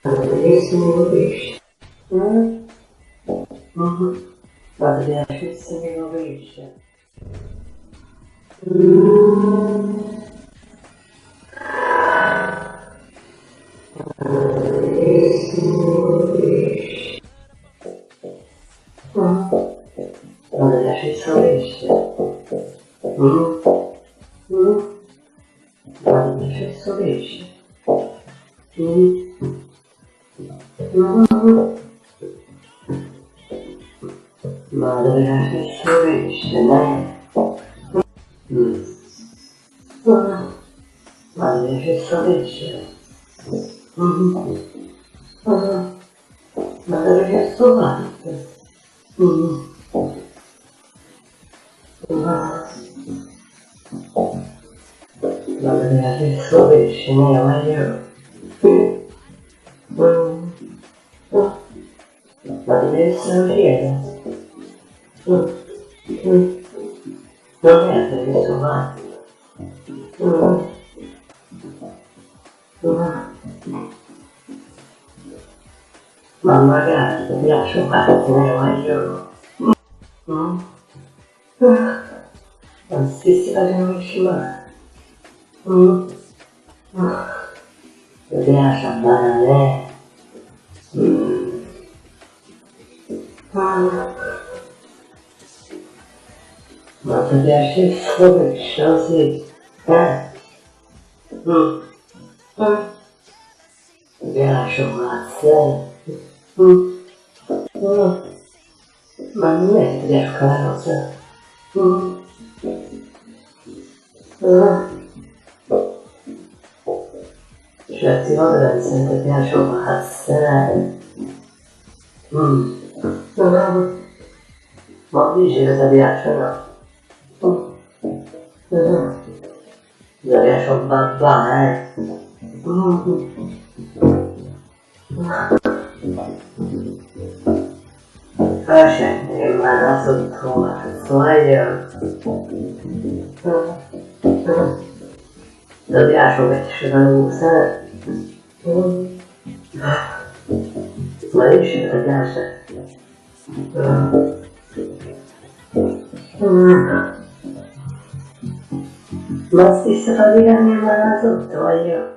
Bellissimo pesce. Guarda, bellissimo pesce. Bellissimo pesce. Guarda, bellissimo pesce. Guarda, bellissimo pesce. Guarda, bellissimo pesce, dai. Guarda, bellissimo pesce. Guarda, bellissimo fatto. Guarda, bellissimo pesce, ne voglio. Ma deve essere fiero. Non è perché sono fatto. Ma magari mi piace farti, ne voglio. Ma stessi facendo scimare. Mi piace andare ma ti piace il suo pesce così? Mi piace un mazzo. Ma non è che ti piace quella cosa. Certi volte penso che ti piace un mazzo. Ma dici che ti piace, no? Ti piace un babà, Facendo che vada sotto un mazzo, ti piace un pesce da usa? Ma dici che ti piace? Ma stessa fatica mia mano sotto, voglio.